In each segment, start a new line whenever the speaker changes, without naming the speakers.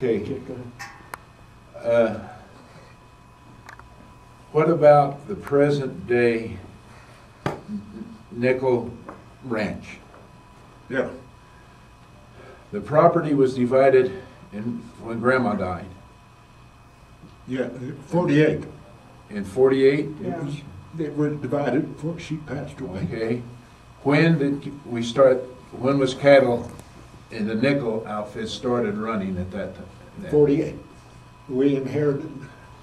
Okay. What about the present day Nicoll Ranch?
Yeah.
The property was divided when Grandma died.
Yeah, 48.
In 48?
Yeah. They were divided before she passed away.
Okay. When did we start, when was cattle in the Nicoll outfit started running at that time?
48. We inherited,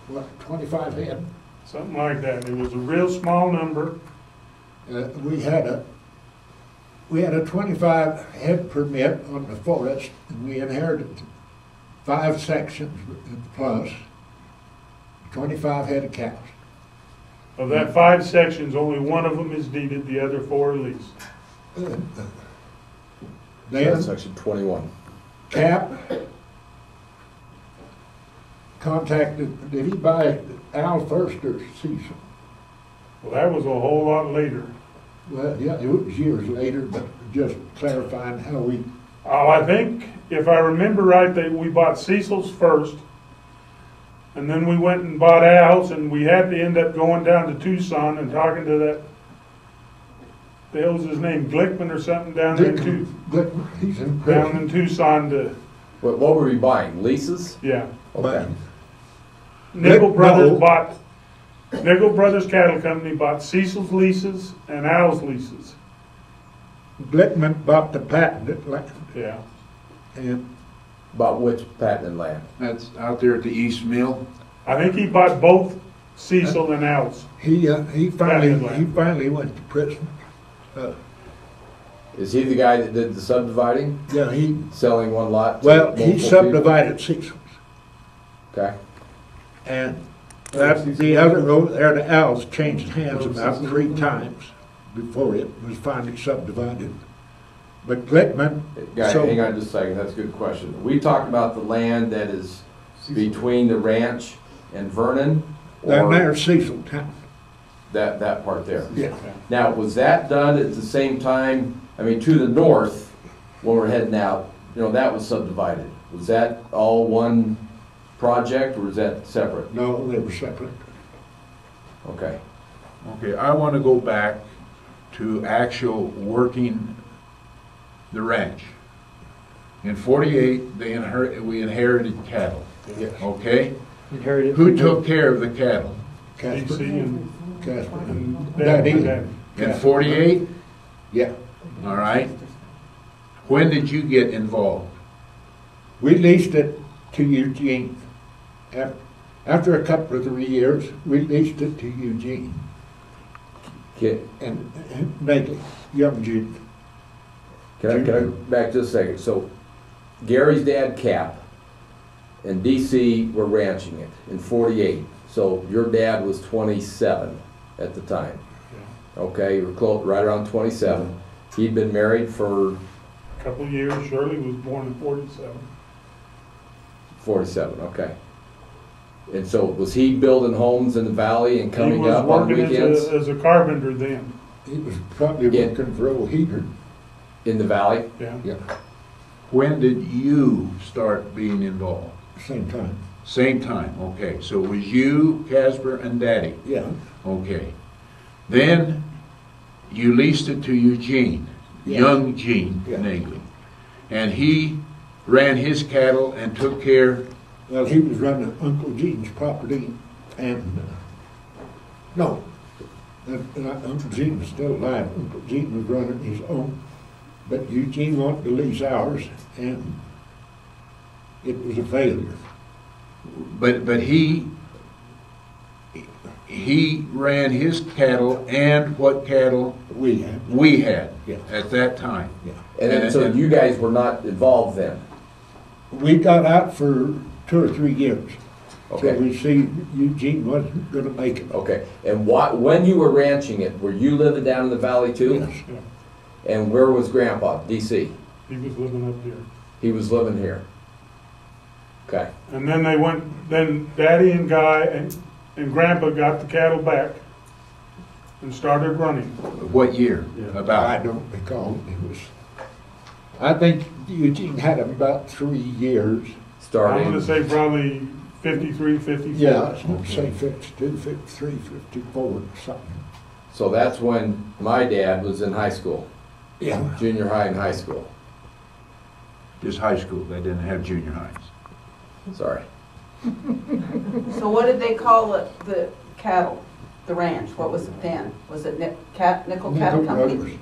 what, 25 head?
Something like that. It was a real small number.
We had a 25 head permit on the forest, and we inherited 5 sections plus 25 head of cows.
Of that 5 sections, only one of them is deeded, the other 4 are leased.
Then,
section 21.
Cap contacted, did he buy Al first or Cecil?
Well, that was a whole lot later.
Well, yeah, it was years later, but just clarifying how we,
Oh, I think, if I remember right, that we bought Cecil's first, and then we went and bought Al's, and we had to end up going down to Tucson and talking to that, the hell's his name, Glickman or something down there
he's in
down in Tucson to,
What were we buying? Leases?
yeah.
Okay.
Nicoll Brothers Nicoll Brothers Cattle Company bought Cecil's leases and Al's leases.
Glickman bought the patented land.
Yeah.
And
About which patent land?
That's out there at the East Mill.
I think he bought both Cecil and Al's.
he finally
Patented
went to prison.
Is he the guy that did the subdividing?
Yeah,
Selling one lot? to
well, he
multiple
subdivided Cecil's.
people? Okay.
And the other over there, the Al's, changed hands about 3 times before it was finally subdivided. But Glickman,
Guy, hang on just a second, that's a good question. We talked about the land that is between the ranch and Vernon?
down
Or
there, Cecil town.
that part there?
Yeah.
Now, was that done at the same time, I mean, to the north, when we're heading out, you know, that was subdivided. Was that all one project, or was that separate?
No, they were separate.
Okay.
Okay, I want to go back to actual working the ranch. In 48, we inherited cattle,
Yes.
okay?
Inherited.
Who took care of the cattle?
Casper.
DC and
Casper.
Daddy.
Daddy.
In 48?
Yeah.
All right. When did you get involved?
We leased it to Eugene. After a couple of 3 years, we leased it to Eugene
Can
and Naegle, young Gene.
I back just a second? So Gary's dad, Cap, and DC were ranching it in 48. So your dad was 27 at the time. Okay, you were close, right around 27. He'd been married for
a couple of years. Shirley was born in 47.
47, okay. And so was he building homes in the valley and coming up on
He was
weekends?
working as a carpenter then.
He was probably working for old Heater.
In the valley?
Yeah.
Yeah,
When did you start being involved?
same time.
Same time, okay. So it was you, Casper, and Daddy.
Yeah.
Okay. Then you leased it to Eugene,
Yeah.
young Gene
Yeah.
Naegle. And he ran his cattle and took care.
Well, he was running Uncle Gene's property, and no, Uncle Gene was still alive. Uncle Gene was running his own, but Eugene wanted to lease ours, and it was a failure.
But he ran his cattle and what cattle
We had.
we had
Yeah.
at that time.
Yeah.
And then, so you guys were not involved then?
We got out for 2 or 3 years.
Okay.
So we see Eugene wasn't gonna make it.
Okay. And when you were ranching it, were you living down in the valley too?
Yes.
Yeah.
And where was Grandpa? DC?
He was living up there.
He was living here. Okay.
And then then Daddy and Guy and Grandpa got the cattle back and started running.
What year?
Yeah.
I
About?
don't recall. I think Eugene had him about 3 years.
I'm gonna
starting,
say probably 53, 54.
Yeah, I was gonna say 52, 53, 54, something.
so that's when my dad was in high school,
Yeah.
junior high and high school,
Just high school, they didn't have junior highs.
sorry.
So what did they call it, the cattle, the ranch? What was it then? Was it Nicoll Cattle
Nicoll
Company?
Brothers.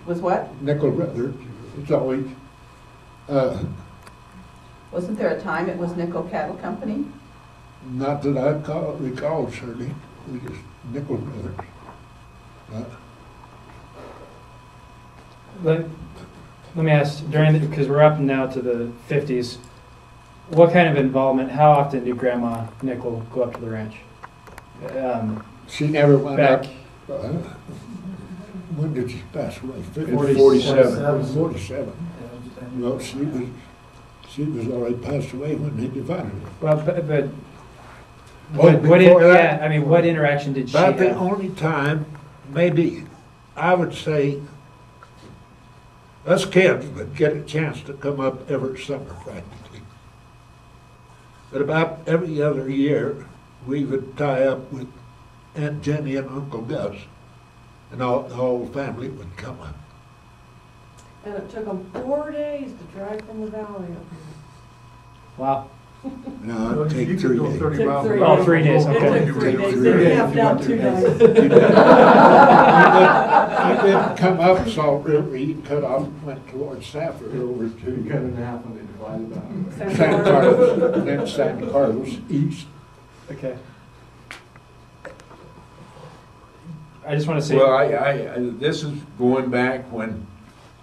Was what?
Nicoll Brothers, it's always,
Wasn't there a time it was Nicoll Cattle Company?
not that I recall, certainly, we just Nicoll Brothers.
Let me ask, because we're up now to the 50s, what kind of involvement, how often did Grandma Nicoll go up to the ranch?
She never went up.
Back,
When did she pass away?
In 47.
47. Well, she was already passed away when they divided it.
well, but
Oh, before that?
yeah, I mean, what interaction did she
About the
have?
only time, maybe, I would say, us kids would get a chance to come up every summer practically. But about every other year, we would tie up with Aunt Jenny and Uncle Gus, and the whole family would come up.
And it took them 4 days to drive from the valley up here.
Wow.
No, it'd take 3 days.
Took 3
Oh, 3 days,
It
okay.
took 3 days,
Three
they
days.
camped out 2 nights.
You didn't come up Salt River, you cut off, went towards Safford over to
in half when they divided that.
San Carlos, and then San Carlos east.
Okay. I just want to say,
Well, this is going back when,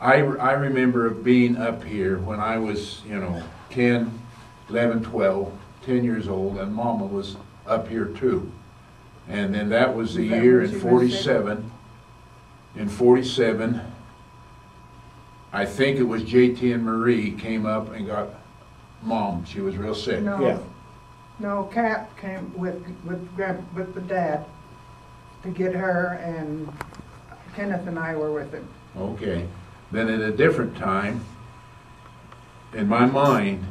I remember being up here when I was, 10, 11, 12, 10 years old, and Mama was up here too. And then that was the
Was that
year
when
in
she was
47. In 47, I think it was JT and Marie came up and got Mom. She was real sick.
Yeah.
No, no, Cat came with the dad to get her, and Kenneth and I were with him.
Okay. Then at a different time, in my mind,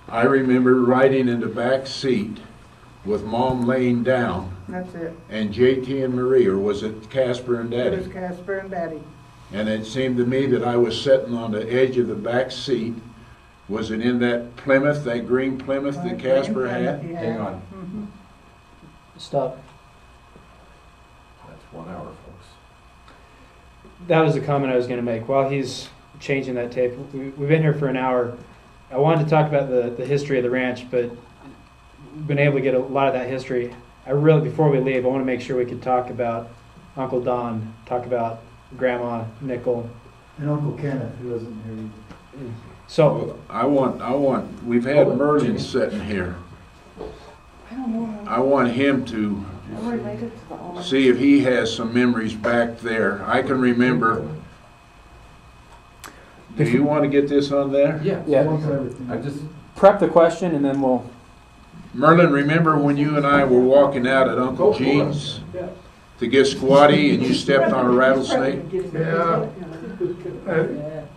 I remember riding in the back seat with Mom laying down
That's it.
and JT and Marie, or was it Casper and
It was
Daddy?
Casper and Daddy.
And it seemed to me that I was sitting on the edge of the back seat. Was it in that Plymouth, that green Plymouth that Casper had?
Yeah.
Hang on,
Mhm.
stop.
that's 1 hour, folks.
That was the comment I was going to make. While he's changing that tape, we've been here for an hour. I wanted to talk about the history of the ranch, but we've been able to get a lot of that history. Before we leave, I want to make sure we could talk about Uncle Don, talk about Grandma Nicoll.
And Uncle Kenneth, who wasn't here either.
So,
We've had Merlin sitting here.
I don't know,
I want him to
I'm related to the owner.
see if he has some memories back there. I can remember. Do you want to get this on there?
Yeah. I just,
prep the question and then we'll...
Merlin, remember when you and I were walking out at Uncle Gene's to get squatty and you stepped on a rattlesnake?
Yeah.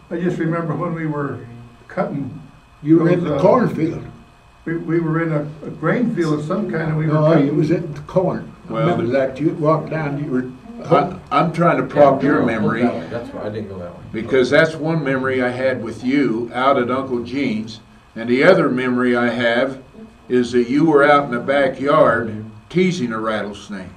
I just remember when we were cutting,
You were in
Those,
the cornfield.
we were in a grain field of some kind, and we were
No,
cutting.
you was in the corn. I
Well,
remember that, you walked down, you were,
I'm trying to prop your memory,
that's why I didn't go that way.
because that's one memory I had with you out at Uncle Gene's. And the other memory I have is that you were out in the backyard teasing a rattlesnake.